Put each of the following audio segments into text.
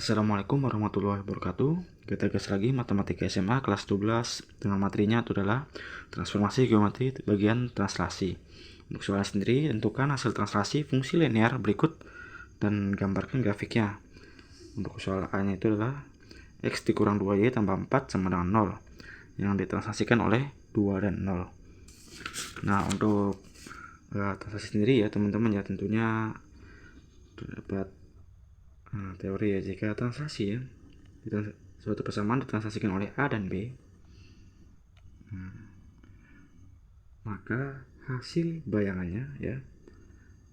Assalamualaikum warahmatullahi wabarakatuh. Kita gas lagi matematika SMA kelas 12 dengan materinya itu adalah transformasi geometri bagian translasi. Untuk soal sendiri, tentukan hasil translasi fungsi linear berikut dan gambarkan grafiknya. Untuk soal A-nya itu adalah X dikurang 2Y tambah 4 sama dengan 0 yang ditranslasikan oleh 2 dan 0. Nah, untuk translasi sendiri ya teman-teman ya, tentunya dapat teori ya, jika translasi ya suatu persamaan ditranslasikan oleh A dan B, maka hasil bayangannya ya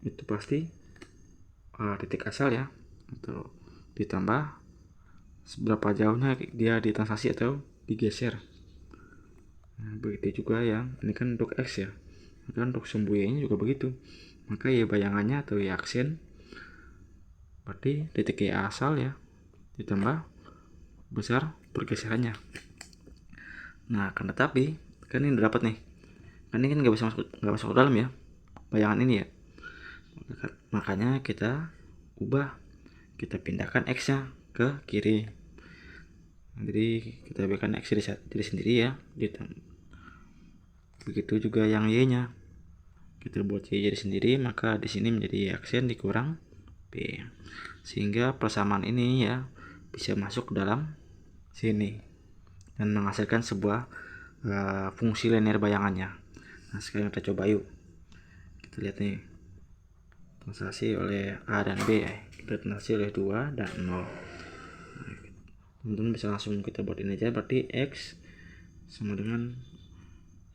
itu pasti titik asal ya, atau ditambah seberapa jauhnya dia ditranslasi atau digeser. Begitu juga ya, ini kan untuk X ya, maka untuk sumbu Y nya juga begitu, maka Y bayangannya atau Y aksen berarti titik Y asal ya ditambah besar pergeserannya. Nah, kan tetapi kan ini udah dapat nih, kan ini kan nggak masuk ke dalam ya bayangan ini ya, makanya kita kita pindahkan X nya ke kiri. Jadi kita berikan X jadi sendiri ya, begitu juga yang Y nya kita buat Y jadi sendiri, maka di sini menjadi Y aksen dikurang B, sehingga persamaan ini ya bisa masuk ke dalam sini dan menghasilkan sebuah fungsi linear bayangannya. Nah, sekarang kita coba yuk, kita lihat nih translasi oleh A dan B, kita translasi oleh 2 dan 0. Teman-teman bisa langsung kita buat ini aja, berarti X sama dengan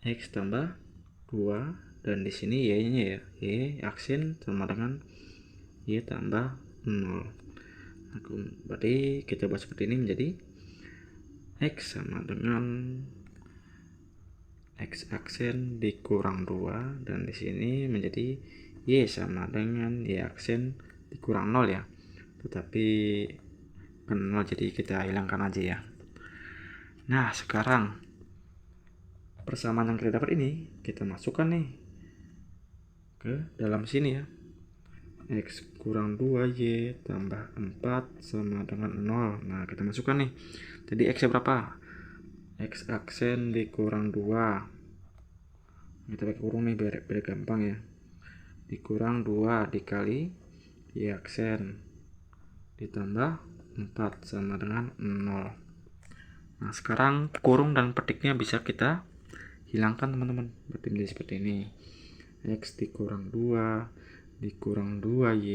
X tambah 2, dan di sini Y nya ya Y aksen sama dengan Y tambah 0. Nah, berarti kita buat seperti ini, menjadi X sama dengan X aksen dikurang 2, dan di sini menjadi Y sama dengan Y aksen dikurang 0 ya, tetapi kan 0 jadi kita hilangkan aja ya. Nah, sekarang persamaan yang kita dapat ini kita masukkan nih ke dalam sini ya, X kurang 2Y tambah 4 sama dengan 0. Nah, kita masukkan nih, jadi X nya berapa? X aksen dikurang 2, kita pakai kurung nih biar gampang ya, dikurang 2 dikali Y aksen ditambah 4 sama dengan 0. Nah, sekarang kurung dan petiknya bisa kita hilangkan teman-teman, berarti menjadi seperti ini, X dikurang 2 dikurang 2Y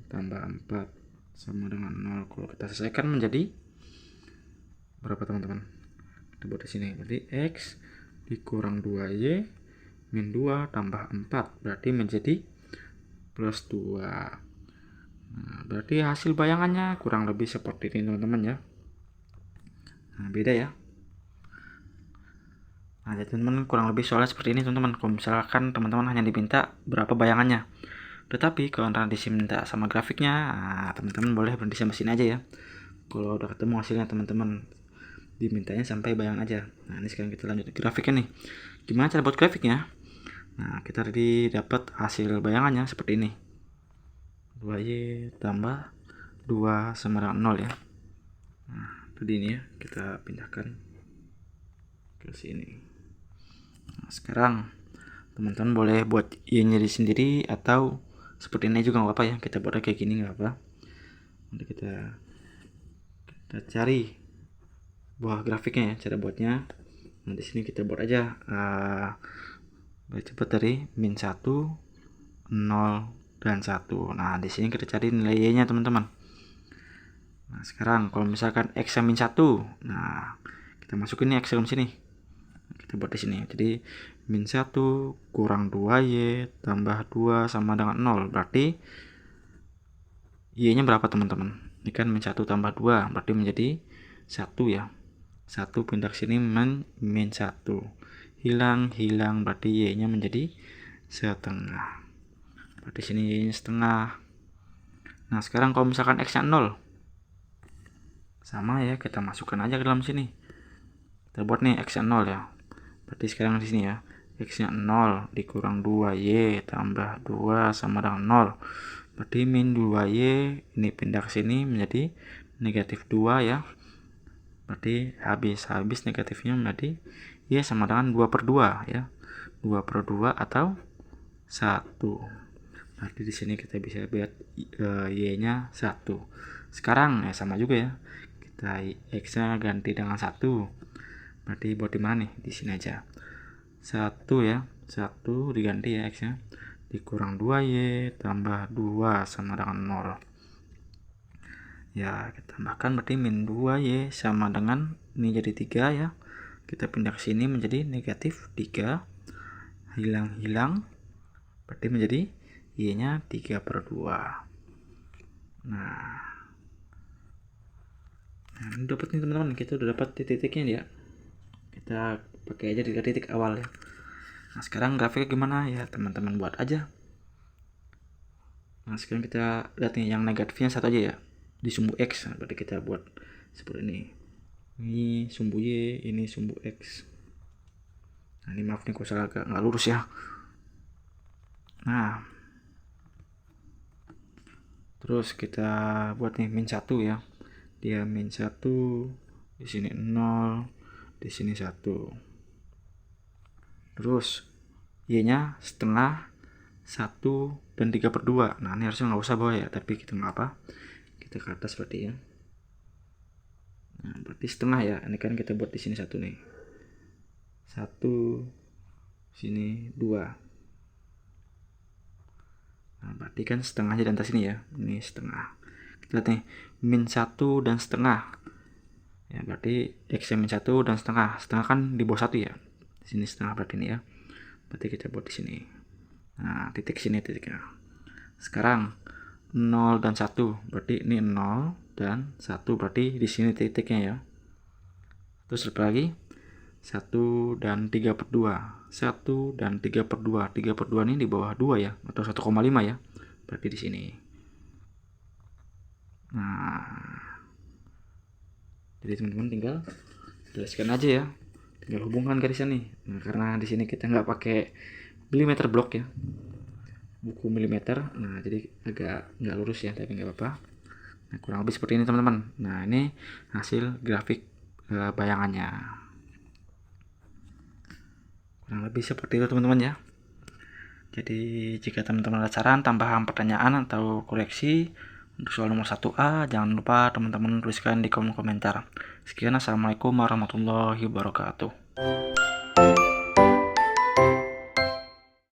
tambah 4 sama dengan 0. Kalau kita selesaikan menjadi berapa teman-teman? Kita buat di sini, jadi X dikurang 2Y min 2 tambah 4 berarti menjadi plus 2. Nah, berarti hasil bayangannya kurang lebih seperti ini teman-teman ya. Nah, beda ya. Nah, jadi teman-teman kurang lebih soalnya seperti ini teman-teman. Kalau misalkan teman-teman hanya diminta berapa bayangannya, tetapi kalau nanti diminta sama grafiknya, nah, teman-teman boleh berhenti sampai sini aja ya. Kalau udah ketemu hasilnya teman-teman dimintanya sampai bayangan aja. Nah, ini sekarang kita lanjut grafiknya nih. Gimana cara buat grafiknya? Nah, kita tadi dapat hasil bayangannya seperti ini, 2Y tambah 2 sama dengan 0 ya. Nah, tadi ini ya, kita pindahkan ke sini. Nah, sekarang teman-teman boleh buat Y-nya sendiri atau seperti ini juga nggak apa-apa ya, kita buatnya kayak gini nggak apa. Nanti kita cari buah grafiknya ya, cara buatnya. Nah, di sini kita buat aja lebih cepat dari min 1, 0 dan 1. Nah, di sini kita cari nilai Y-nya teman-teman. Nah, sekarang kalau misalkan X min 1, nah kita masukin nih X dalam sini, kita buat di sini, jadi min 1 kurang 2Y tambah 2 sama dengan 0, berarti Y nya berapa teman-teman? Ini kan min 1 tambah 2 berarti menjadi 1 ya, 1 pindah ke sini min 1 hilang berarti Y nya menjadi setengah, berarti sini Y nya setengah. Nah, sekarang kalau misalkan X nya 0, sama ya, kita masukkan aja ke dalam sini, kita buat nih X nya 0 ya, berarti sekarang di sini ya X nya 0 dikurang 2Y tambah 2 sama dengan 0, berarti min 2Y ini pindah ke sini menjadi negatif 2 ya, berarti habis negatifnya berarti Y sama dengan 2/2 ya, 2/2 atau 1. Berarti di sini kita bisa lihat Y-nya 1. Sekarang ya sama juga ya, kita X-nya ganti dengan 1. Berarti buat di mana nih? Di sini aja. 1 ya, 1 diganti ya X-nya, dikurang 2Y tambah 2 sama dengan 0. Ya, kita tambahkan berarti min 2Y sama dengan ini jadi 3 ya. Kita pindah ke sini menjadi negatif 3. Hilang-hilang. Berarti menjadi Y-nya 3/2. Nah, ini dapat nih teman-teman, kita udah dapat titik-titiknya ya. Kita pakai aja titik awal ya. Nah, sekarang grafiknya gimana ya, teman-teman buat aja. Nah, sekarang kita lihat nih yang negatifnya 1 aja ya, di sumbu X. Nah, berarti kita buat seperti ini. Ini sumbu Y, ini sumbu X. Nah, ini maaf nih kalau salah agak nggak lurus ya. Nah, terus kita buat nih min 1 ya. Dia min 1, di sini 0, di sini 1. Terus Y-nya setengah, 1 dan 3/2. Nah, ini harusnya nggak usah bawah ya, tapi kita nggak apa, kita ke atas berarti ya. Nah, berarti setengah ya, ini kan kita buat di sini 1 nih, 1 sini 2. Nah, berarti kan setengahnya di atas sini ya, ini setengah. Kita lihat nih, min 1 dan setengah ya, berarti X min 1 dan setengah. Setengah kan di bawah 1 ya, di sini setengah berarti ini ya. Berarti kita buat di sini. Nah, titik sini titiknya. Sekarang 0 dan 1, berarti ini 0 dan 1, berarti di sini titiknya ya. Terus lagi 1 dan 3/2. 1 dan 3/2. 3/2 ini di bawah 2 ya, atau 1,5 ya. Berarti di sini. Nah, jadi teman-teman tinggal jelaskan aja ya. Tinggal hubungkan garisnya nih. Nah, karena di sini kita nggak pakai milimeter blok ya, buku milimeter. Nah, jadi agak nggak lurus ya, tapi nggak apa-apa. Nah, kurang lebih seperti ini teman-teman. Nah, ini hasil grafik bayangannya. Kurang lebih seperti itu teman-teman ya. Jadi jika teman-teman ada saran, tambahan, pertanyaan atau koreksi untuk soal nomor 1A, jangan lupa teman-teman tuliskan di kolom komentar. Sekian, assalamualaikum warahmatullahi wabarakatuh.